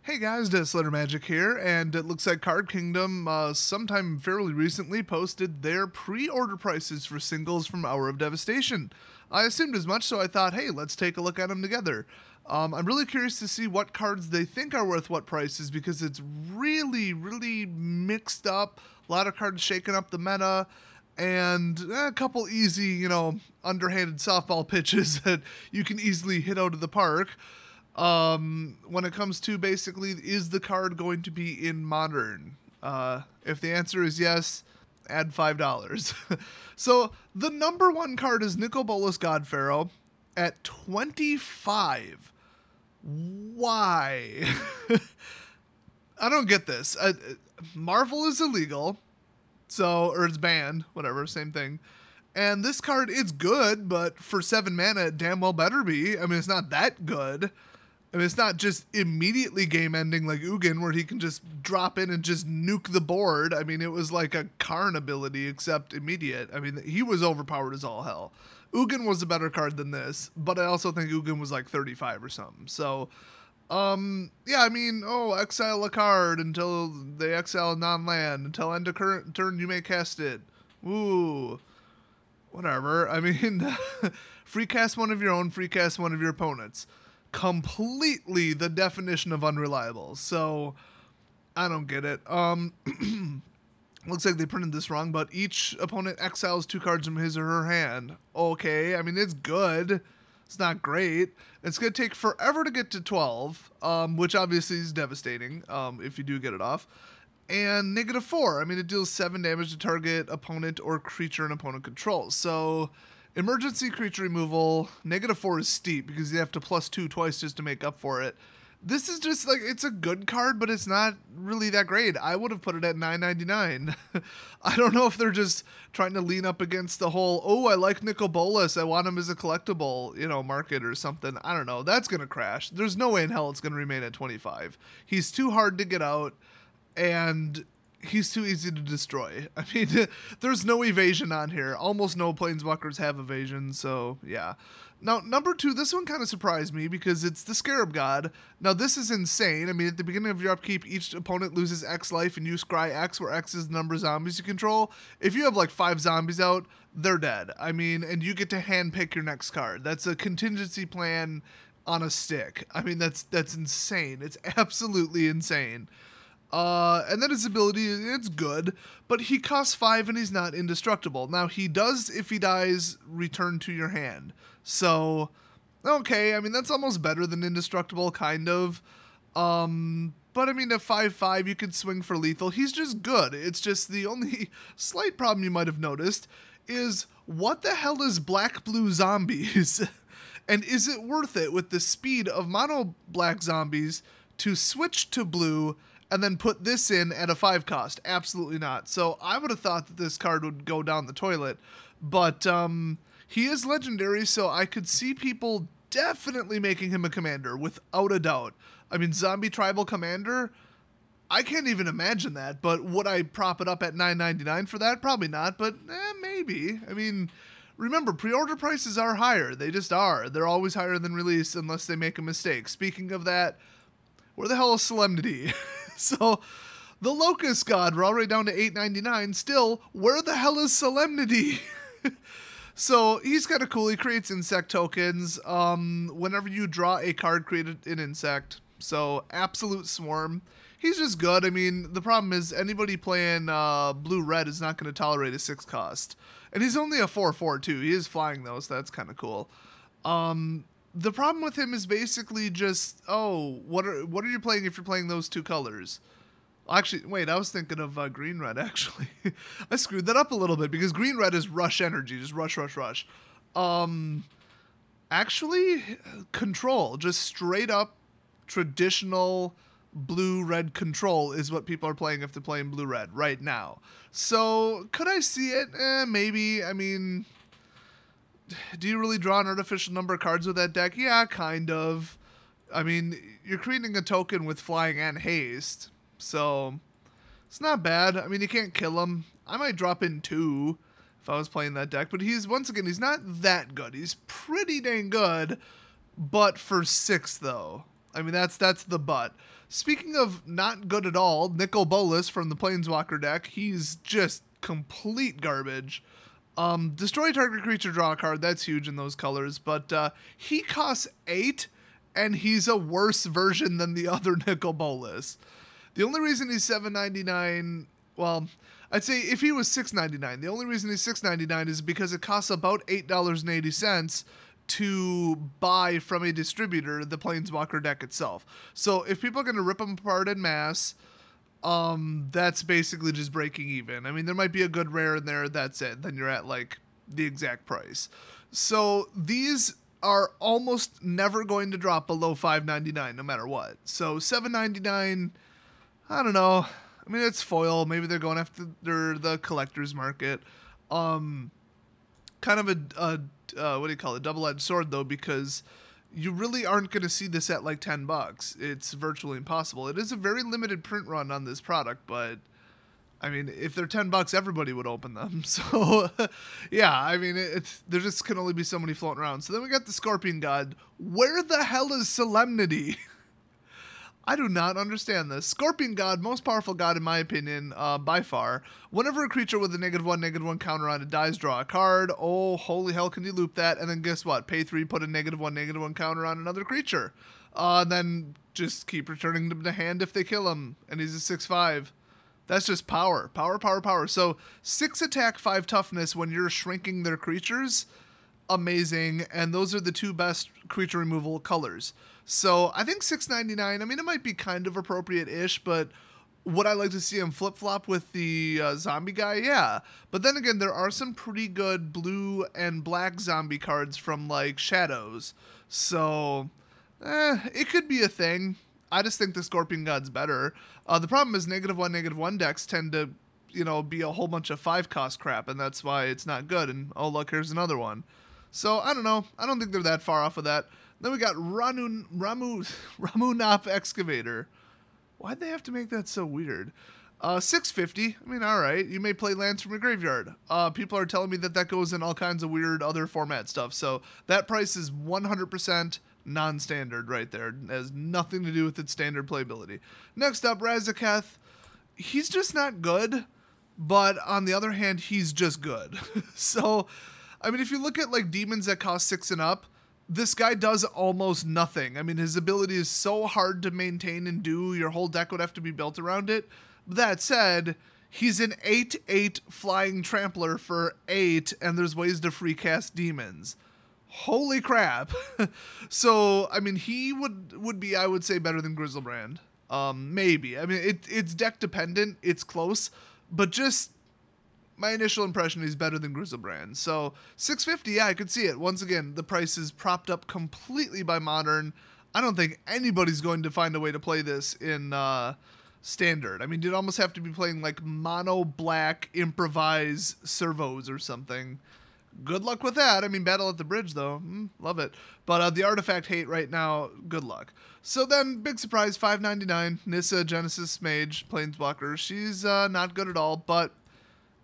Hey guys, Desolator Magic here, and it looks like Card Kingdom sometime fairly recently posted their pre-order prices for singles from Hour of Devastation. I assumed as much, so I thought, hey, let's take a look at them together. I'm really curious to see what cards they think are worth what prices, because it's really mixed up. A lot of cards shaking up the meta, and a couple easy, underhanded softball pitches that you can easily hit out of the park. When it comes to basically, is the card going to be in Modern? If the answer is yes, add $5. So the number one card is Bolus God Pharaoh at 25. Why? I don't get this. Marvel is illegal, or it's banned, whatever, same thing. And this card is good, but for 7 mana, it damn well better be. I mean, it's not that good. I mean, it's not just immediately game-ending like Ugin, where he can just drop in and just nuke the board. I mean, it was like a Karn ability, except immediate. I mean, he was overpowered as all hell. Ugin was a better card than this, but I also think Ugin was like 35 or something. So, yeah, I mean, exile a card until they exile non-land. Until end of current turn, you may cast it. Ooh. Whatever. I mean, free cast one of your own, free cast one of your opponents. Completely the definition of unreliable. So I don't get it. Looks like they printed this wrong, but each opponent exiles 2 cards from his or her hand. Okay, I mean, it's good. It's not great. It's going to take forever to get to 12, which obviously is devastating if you do get it off. And -4, I mean, it deals 7 damage to target opponent or creature an opponent controls. So emergency creature removal, -4 is steep because you have to +2 twice just to make up for it. This is just like, it's a good card, but it's not really that great. I would have put it at $9.99. I don't know if they're just trying to lean up against the whole, I like Bolus, I want him as a collectible, market or something. I don't know. That's going to crash. There's no way in hell it's going to remain at 25. He's too hard to get out, and he's too easy to destroy. I mean, there's no evasion on here. Almost no planeswalkers have evasion, so yeah. Now, number 2, this one kind of surprised me because it's the Scarab God. Now, this is insane. I mean, at the beginning of your upkeep, each opponent loses X life and you scry X, where X is the number of zombies you control. If you have like 5 zombies out, they're dead. I mean, and you get to handpick your next card. That's a contingency plan on a stick. I mean, that's insane. It's absolutely insane. And then his ability, it's good, but he costs 5 and he's not indestructible. Now, he does, if he dies, return to your hand. So, okay, I mean, that's almost better than indestructible, kind of. But I mean, at 5/5, you could swing for lethal. He's just good. It's just the only slight problem you might have noticed is, what the hell is black-blue zombies? And is it worth it with the speed of mono-black zombies to switch to blue and then put this in at a 5 cost? Absolutely not. So I would have thought that this card would go down the toilet, but he is legendary, so I could see people definitely making him a commander, without a doubt. I mean, zombie tribal commander, I can't even imagine that, but would I prop it up at $9.99 for that? Probably not, but maybe. I mean, remember, pre-order prices are higher. They just are. They're always higher than release unless they make a mistake. Speaking of that, where the hell is Solemnity? So, the Locust God, we're already down to $8.99. Still, where the hell is Solemnity? So, he's kind of cool. He creates insect tokens. Whenever you draw a card, create an insect. So, Absolute Swarm. He's just good. I mean, the problem is anybody playing blue-red is not going to tolerate a 6 cost. And he's only a 4/4 too. He is flying though, so that's kind of cool. The problem with him is basically just, what are you playing if you're playing those 2 colors? Actually, wait, I was thinking of green-red, actually. I screwed that up a little bit, because green-red is rush energy, just rush. Actually, control, just straight up traditional blue-red control is what people are playing if they're playing blue-red right now. So, could I see it? Maybe. I mean, do you really draw an artificial number of cards with that deck? Yeah, kind of. I mean, you're creating a token with flying and haste, so it's not bad. I mean, you can't kill him. I might drop in 2 if I was playing that deck, but he's not that good. He's pretty dang good, but for 6 though. I mean, that's the but. Speaking of not good at all, Nicol Bolus from the Planeswalker deck, he's just complete garbage. Destroy target creature, draw a card, that's huge in those colors, but he costs 8, and he's a worse version than the other Nicol Bolus. The only reason he's $7.99, well, I'd say if he was $6.99, the only reason he's $6.99 is because it costs about $8.80 to buy from a distributor the Planeswalker deck itself. So if people are going to rip them apart en masse, that's basically just breaking even. I mean, there might be a good rare in there, that's it. Then you're at like the exact price. So these are almost never going to drop below $5.99 no matter what. So $7.99, I don't know. I mean, it's foil. Maybe they're going after the collector's market. Kind of a what do you call it? Double-edged sword though, because you really aren't going to see this at like $10. It's virtually impossible. It is a very limited print run on this product, but I mean, if they're $10, everybody would open them. So yeah, I mean, there just can only be so many floating around. So then we got the Scorpion God. Where the hell is Solemnity? I do not understand this. Scorpion God, most powerful god in my opinion, by far. Whenever a creature with a -1/-1 counter on it dies, draw a card. Oh, holy hell, can you loop that? And then guess what? Pay 3, put a -1/-1 counter on another creature. Then just keep returning them to hand if they kill him. And he's a 6/5. That's just power. Power, power, power. So 6 attack, 5 toughness when you're shrinking their creatures. Amazing. And those are the two best creature removal colors. So I think $6.99, I mean, it might be kind of appropriate-ish, but would I like to see him flip-flop with the zombie guy? Yeah. But then again, there are some pretty good blue and black zombie cards from, like, Shadows. So, it could be a thing. I just think the Scorpion God's better. The problem is -1/-1 decks tend to, you know, be a whole bunch of 5-cost crap, and that's why it's not good. And, oh, look, here's another one. So, I don't know. I don't think they're that far off of that. Then we got Ramu Nop Excavator. Why'd they have to make that so weird? $6.50. I mean, all right. You may play lands from your graveyard. People are telling me that goes in all kinds of weird other format stuff. So that price is 100% non-standard right there. It has nothing to do with its standard playability. Next up, Razaketh. He's just not good, but on the other hand, he's just good. So, I mean, if you look at like demons that cost 6 and up, this guy does almost nothing. I mean, his ability is so hard to maintain and do. Your whole deck would have to be built around it. That said, he's an 8/8 flying trampler for 8, and there's ways to free cast demons. Holy crap. So, I mean, he would be, I would say, better than Griselbrand. Maybe. I mean, it's deck dependent. It's close. But just my initial impression, he's better than Griselbrand. So $6.50, yeah, I could see it. Once again, the price is propped up completely by Modern. I don't think anybody's going to find a way to play this in Standard. I mean, you'd almost have to be playing like mono black improvise servos or something. Good luck with that. I mean, Battle at the Bridge, though. Love it. But the artifact hate right now, good luck. So then, big surprise, $5.99. Nissa, Genesis Mage, Planeswalker. She's not good at all, but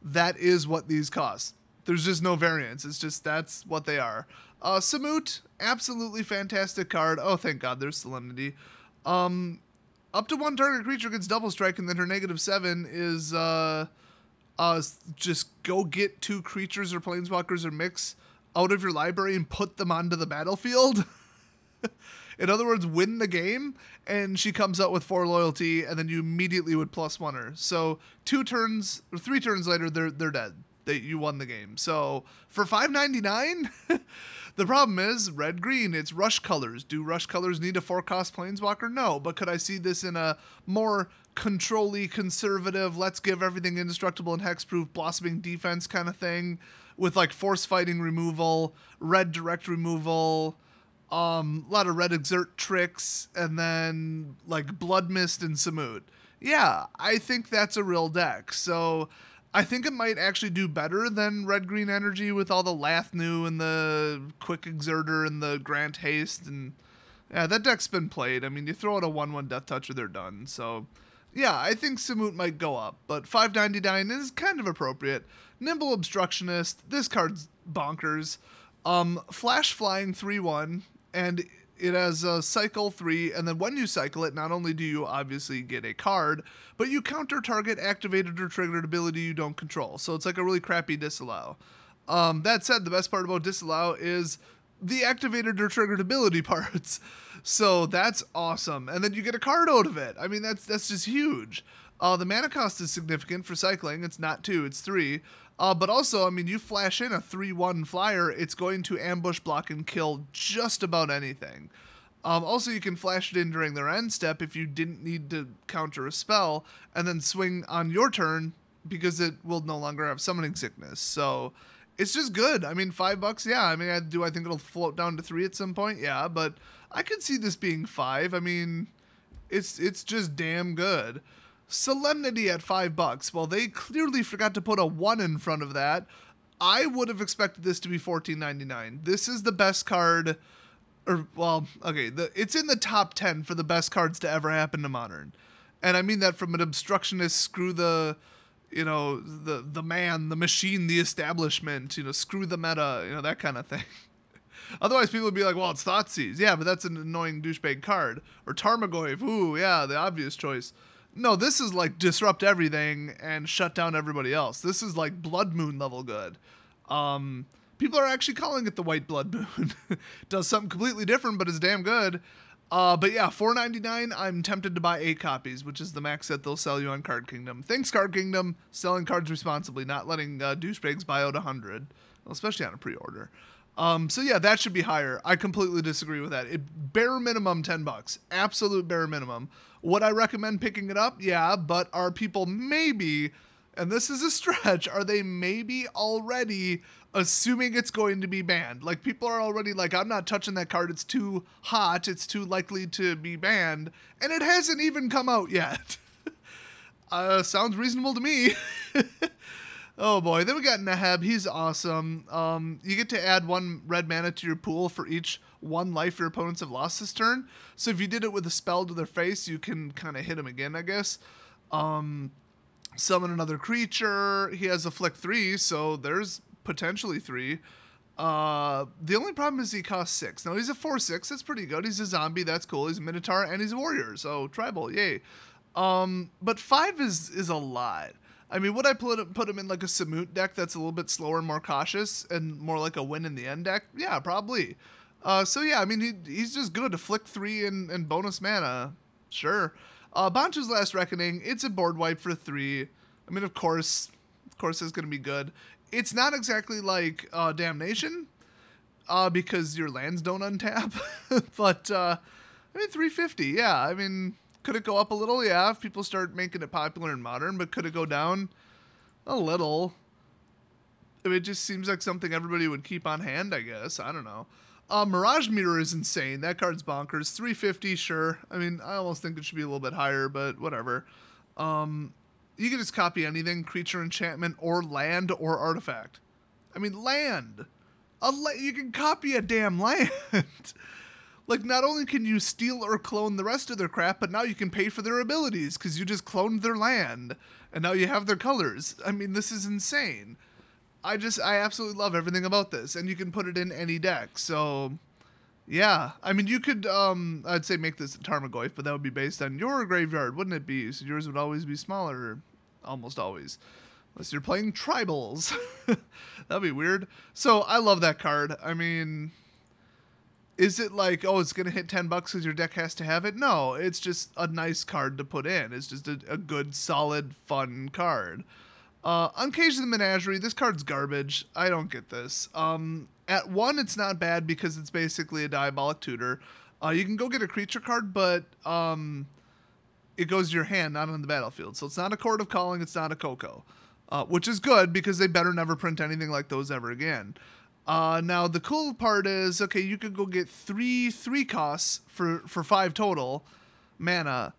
that is what these cost. There's just no variance. It's just that's what they are. Samut, absolutely fantastic card. Oh, thank God, there's Solemnity. Up to 1 target creature gets double strike, and then her -7 is just go get 2 creatures or planeswalkers or mix out of your library and put them onto the battlefield. In other words, win the game, and she comes out with 4 loyalty, and then you immediately would +1 her. So 2 turns or 3 turns later, they're dead. You won the game. So for $5.99, the problem is red-green. It's rush colors. Do rush colors need a 4-cost planeswalker? No, but could I see this in a more control-y, conservative, let's give everything indestructible and hexproof, blossoming defense kind of thing with like force fighting removal, red direct removal, a lot of red exert tricks, and then like blood mist and Samut. Yeah, I think that's a real deck. So I think it might actually do better than red-green energy with all the Lathnu and the quick exerter and the Grant haste. And yeah, that deck's been played. I mean, you throw out a 1/1 death toucher, they're done. So yeah, I think Samut might go up, but $5.99 is kind of appropriate. Nimble Obstructionist, this card's bonkers. Flash flying 3/1, and it has a cycle 3, and then when you cycle it, not only do you obviously get a card, but you counter target activated or triggered ability you don't control. So it's like a really crappy disallow. That said, the best part about disallow is the activated or triggered ability parts. So that's awesome. And then you get a card out of it. I mean, that's just huge. The mana cost is significant for cycling. It's not 2, it's 3. But also, I mean, you flash in a 3/1 flyer, it's going to ambush, block, and kill just about anything. Also, you can flash it in during their end step if you didn't need to counter a spell, and then swing on your turn because it will no longer have summoning sickness. So it's just good. I mean, $5, yeah. I mean, I think it'll float down to 3 at some point? Yeah, but I could see this being 5. I mean, it's just damn good. Solemnity at $5. Well, they clearly forgot to put a 1 in front of that. I would have expected this to be $14.99. This is the best card, or, well, okay, it's in the top 10 for the best cards to ever happen to Modern. And I mean that from an obstructionist, screw the, you know, the man, the machine, the establishment, you know, screw the meta, you know, that kind of thing. Otherwise, people would be like, well, it's Thoughtseize. Yeah, but that's an annoying douchebag card. Or Tarmogoyf. Ooh, yeah, the obvious choice. No, this is like disrupt everything and shut down everybody else. This is like Blood Moon level good. People are actually calling it the White Blood Moon. Does something completely different, but it's damn good. But yeah, $4.99, I'm tempted to buy 8 copies, which is the max that they'll sell you on Card Kingdom. Thanks, Card Kingdom. Selling cards responsibly, not letting douchebags buy out 100, well, especially on a pre-order. So yeah, that should be higher. I completely disagree with that. Bare minimum $10. Absolute bare minimum. Would I recommend picking it up? Yeah, but are people maybe, and this is a stretch, are they maybe already assuming it's going to be banned? Like, people are already like, I'm not touching that card. It's too hot. It's too likely to be banned. And it hasn't even come out yet. Sounds reasonable to me. Oh boy, then we got Neheb. He's awesome. You get to add 1 red mana to your pool for each 1 life your opponents have lost this turn. So if you did it with a spell to their face, you can kind of hit them again, I guess. Summon another creature. He has a flick 3, so there's potentially 3. The only problem is he costs 6. Now he's a 4/6. That's pretty good. He's a zombie. That's cool. He's a Minotaur and he's a warrior. So tribal, yay. But 5 is a lot. I mean, would I put him in like a Samut deck that's a little bit slower and more cautious and more like a win in the end deck? Yeah, probably. So yeah, I mean, he's just good. A flick 3 and bonus mana. Sure. Bantu's Last Reckoning, it's a board wipe for 3. I mean, of course it's going to be good. It's not exactly like Damnation, because your lands don't untap. But, I mean, 350, yeah. I mean, could it go up a little? Yeah, if people start making it popular in Modern, but could it go down a little? I mean, it just seems like something everybody would keep on hand, I guess. I don't know. Mirage Mirror is insane. That card's bonkers. 350, sure. I mean, I almost think it should be a little bit higher, but whatever. You can just copy anything, creature, enchantment, or land, or artifact. I mean, land. You can copy a damn land. Like, not only can you steal or clone the rest of their crap, but now you can pay for their abilities because you just cloned their land, and now you have their colors. I mean, this is insane. I absolutely love everything about this, and you can put it in any deck. So, yeah. I mean, you could, I'd say make this a Tarmogoyf, but that would be based on your graveyard, wouldn't it be? So yours would always be smaller, almost always. Unless you're playing tribals. That'd be weird. So, I love that card. I mean, is it like, oh, it's going to hit $10 because your deck has to have it? No, it's just a nice card to put in. It's just a good, solid, fun card. Uncaged the Menagerie, this card's garbage. I don't get this. At 1, it's not bad because it's basically a Diabolic Tutor. You can go get a creature card, but it goes to your hand, not on the battlefield. So it's not a Court of Calling, it's not a Coco. Which is good because they better never print anything like those ever again. Now, the cool part is, okay, you could go get 3 costs for 5 total mana,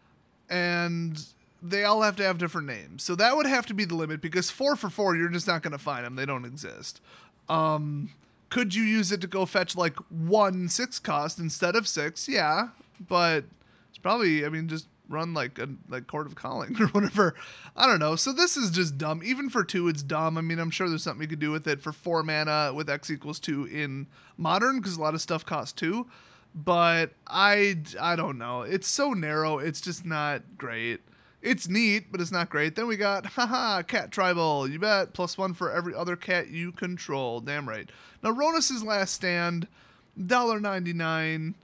and they all have to have different names. So that would have to be the limit, because 4 for 4, you're just not going to find them. They don't exist. Could you use it to go fetch, like, 1 6 cost instead of 6? Yeah, but it's probably, I mean, just run, like Court of Calling or whatever. I don't know. So this is just dumb. Even for 2, it's dumb. I mean, I'm sure there's something you could do with it for 4 mana with X equals 2 in Modern, because a lot of stuff costs 2. but I don't know. It's so narrow. It's just not great. It's neat, but it's not great. Then we got, haha, cat tribal. You bet. +1 for every other cat you control. Damn right. Now, Ronis' last stand, $1.99.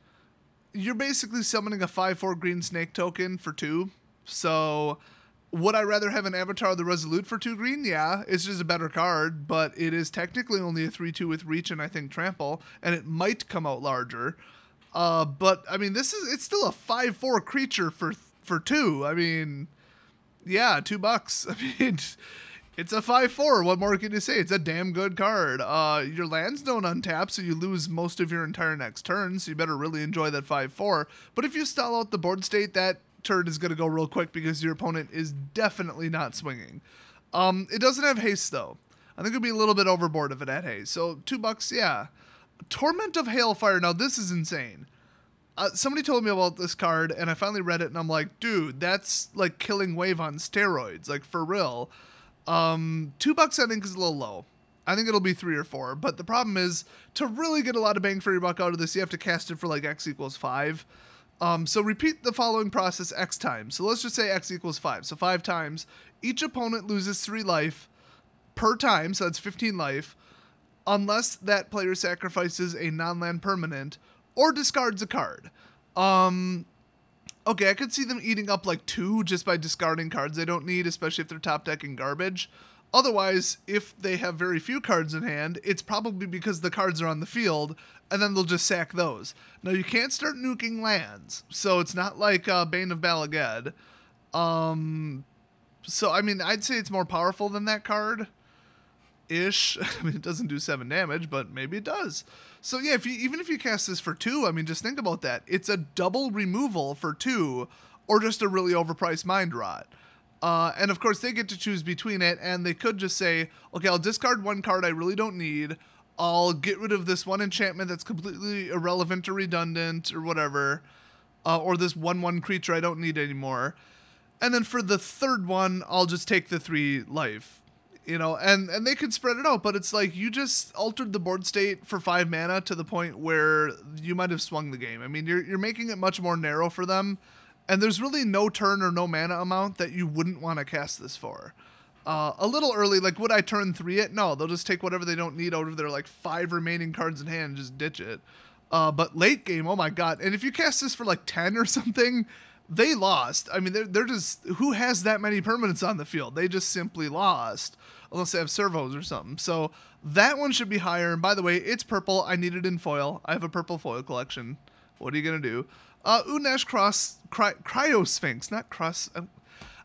You're basically summoning a 5/4 green snake token for 2. So, would I rather have an Avatar of the Resolute for 2 green? Yeah, it's just a better card, but it is technically only a 3/2 with reach and I think trample, and it might come out larger. But I mean, it's still a 5/4 creature for 2. I mean, yeah, $2. I mean, it's a 5/4. What more can you say? It's a damn good card. Your lands don't untap, so you lose most of your entire next turn, so you better really enjoy that 5/4. But if you stall out the board state, that turn is going to go real quick because your opponent is definitely not swinging. It doesn't have haste, though. I think it would be a little bit overboard if it had haste. So $2, yeah. Torment of Hailfire. Now, this is insane. Somebody told me about this card, and I finally read it, and I'm like, dude, that's like Killing Wave on steroids, like for real. $2 I think is a little low. I think it'll be 3 or 4, but the problem is, to really get a lot of bang for your buck out of this, you have to cast it for like X = 5. So repeat the following process X times. So let's just say X = 5. So 5 times. Each opponent loses 3 life per time, so that's 15 life, unless that player sacrifices a non-land permanent or discards a card. Okay, I could see them eating up like 2 just by discarding cards they don't need, especially if they're top decking garbage. Otherwise, if they have very few cards in hand, it's probably because the cards are on the field, and then they'll just sack those. Now, you can't start nuking lands, so it's not like Bane of Balagad. So, I mean, I'd say it's more powerful than that card. Ish. I mean, it doesn't do 7 damage, but maybe it does. So yeah, even if you cast this for 2, I mean, just think about that. It's a double removal for 2, or just a really overpriced Mind Rot. And of course, they get to choose between it, and they could just say, okay, I'll discard 1 card I really don't need. I'll get rid of this 1 enchantment that's completely irrelevant or redundant or whatever, or this 1/1 creature I don't need anymore. And then for the 3rd one, I'll just take the 3 life. You know, and they could spread it out, but it's like you just altered the board state for 5 mana to the point where you might have swung the game. I mean, you're making it much more narrow for them, and there's really no turn or no mana amount that you wouldn't want to cast this for. A little early, like, would I turn 3 it? No, they'll just take whatever they don't need out of their, like, 5 remaining cards in hand and just ditch it. But late game, oh my god. And if you cast this for, like, 10 or something, they lost. I mean, they're just... Who has that many permanents on the field? They just simply lost. Unless they have servos or something. So that one should be higher. And by the way, it's purple. I need it in foil. I have a purple foil collection. What are you going to do? Unesh Cryo Sphinx, not cross...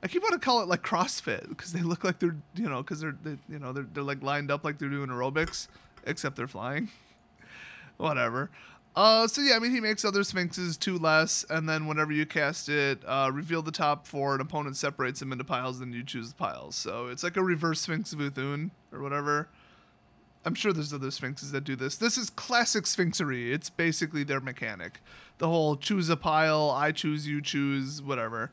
I keep wanting to call it like CrossFit because they look like they're, you know, because they're like lined up like they're doing aerobics, except they're flying. Whatever. So yeah, I mean, he makes other Sphinxes 2 less, and then whenever you cast it, reveal the top 4, an opponent separates them into piles, then you choose the piles. So it's like a reverse Sphinx of Uthun, or whatever. I'm sure there's other Sphinxes that do this. This is classic Sphinxery. It's basically their mechanic. The whole choose a pile, I choose, you choose, whatever.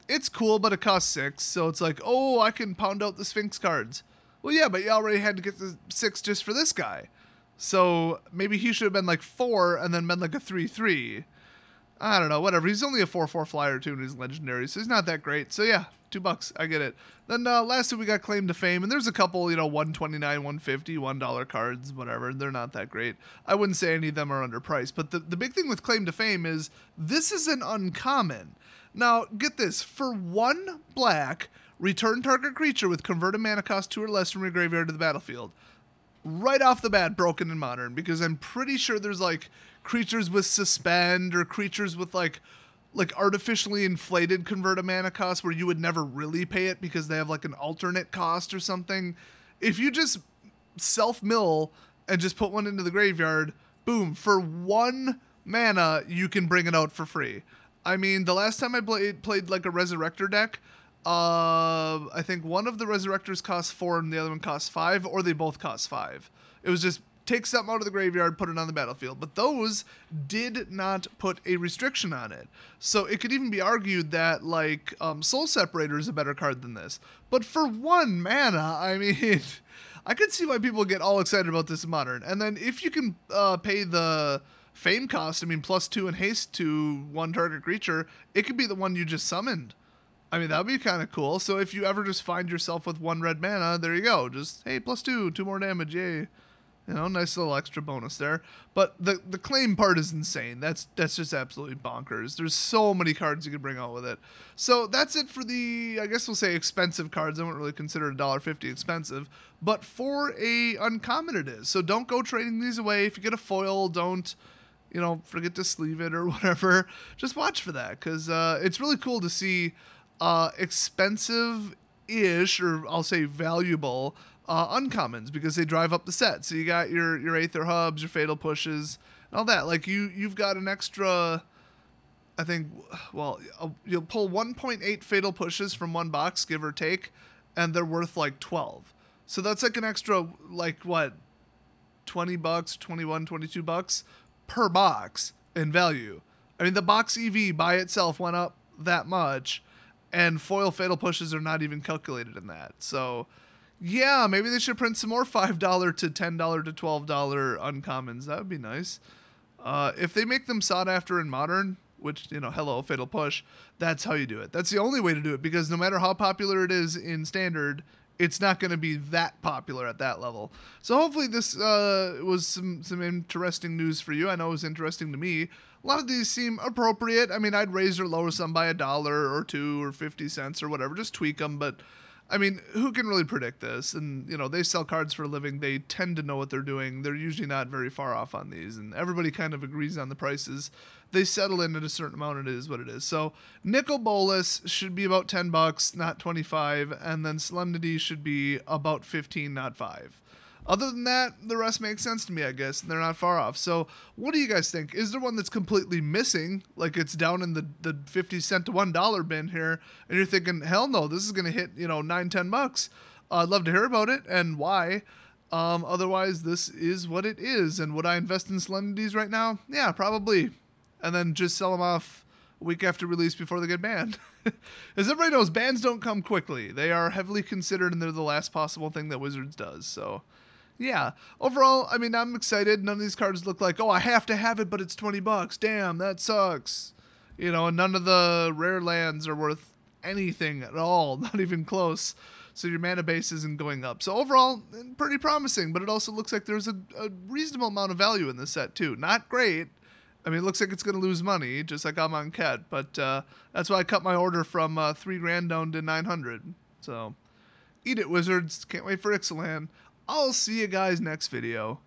It's cool, but it costs 6, so it's like, oh, I can pound out the Sphinx cards. Well, yeah, but you already had to get the 6 just for this guy. So maybe he should have been like 4 and then been like a 3/3. I don't know, whatever. He's only a 4/4 flyer too, and he's legendary, so he's not that great. So yeah, $2, I get it. Then lastly, we got Claim to Fame, and there's a couple, you know, $1.29, $1.50, $1 cards, whatever. They're not that great. I wouldn't say any of them are underpriced, but the big thing with Claim to Fame is this is an uncommon. Now, get this. For 1 black, return target creature with converted mana cost 2 or less from your graveyard to the battlefield. Right off the bat, broken in Modern, because I'm pretty sure there's, like, creatures with Suspend or creatures with, like artificially inflated converted mana cost where you would never really pay it because they have, like, an alternate cost or something. If you just self-mill and just put 1 into the graveyard, boom, for 1 mana, you can bring it out for free. I mean, the last time I played like a Resurrector deck, I think one of the Resurrectors cost 4 and the other one cost 5, or they both cost 5. It was just take something out of the graveyard, put it on the battlefield. But those did not put a restriction on it. So it could even be argued that, like, Soul Separator is a better card than this. But for 1 mana, I mean, I could see why people get all excited about this in Modern. And then if you can pay the Fame cost, I mean, +2 and haste to one target creature, it could be the one you just summoned. I mean, that would be kind of cool. So if you ever just find yourself with 1 red mana, there you go. Just, hey, +2, 2 more damage, yay. You know, nice little extra bonus there. But the claim part is insane. That's just absolutely bonkers. There's so many cards you can bring out with it. So that's it for the, I guess we'll say expensive cards. I wouldn't really consider $1.50 expensive. But for a uncommon it is. So don't go trading these away. If you get a foil, don't, you know, forget to sleeve it or whatever. Just watch for that, because it's really cool to see expensive-ish, or I'll say valuable, uncommons, because they drive up the set. So you got your Aether Hubs, your Fatal Pushes, and all that. Like you've got an extra, I think, well, you'll pull 1.8 Fatal Pushes from one box, give or take, and they're worth like 12. So that's like an extra, like what, $20, 21, $22 per box in value. I mean, the box EV by itself went up that much, and foil Fatal Pushes are not even calculated in that. So yeah, maybe they should print some more $5 to $10 to $12 uncommons. That would be nice. If they make them sought after in Modern, which, you know, hello, Fatal Push, that's how you do it. That's the only way to do it, because no matter how popular it is in Standard, it's not going to be that popular at that level. So hopefully this was some interesting news for you. I know it was interesting to me. A lot of these seem appropriate. I mean, I'd raise or lower some by $1 or $2 or 50 cents or whatever. Just tweak them, but I mean, who can really predict this? And, you know, they sell cards for a living. They tend to know what they're doing. They're usually not very far off on these, and everybody kind of agrees on the prices. They settle in at a certain amount, it is what it is. So Nickel Bolus should be about $10, not 25, and then Solemnity should be about 15, not 5. Other than that, the rest makes sense to me, I guess, and they're not far off. So what do you guys think? Is there one that's completely missing, like it's down in the 50 cent to $1 bin here, and you're thinking, hell no, this is going to hit, you know, $9, $10? I'd love to hear about it and why. Otherwise, this is what it is. And would I invest in Solemnities right now? Yeah, probably. And then just sell them off a week after release before they get banned. As everybody knows, bans don't come quickly. They are heavily considered, and they're the last possible thing that Wizards does. So yeah, overall, I mean, I'm excited. None of these cards look like, oh, I have to have it, but it's $20. Damn, that sucks. You know, and none of the rare lands are worth anything at all, not even close. So your mana base isn't going up. So overall, pretty promising, but it also looks like there's a reasonable amount of value in this set too. Not great. I mean, it looks like it's going to lose money, just like Amon Ket, but that's why I cut my order from $3,000 down to 900. So eat it, Wizards. Can't wait for Ixalan. I'll see you guys next video.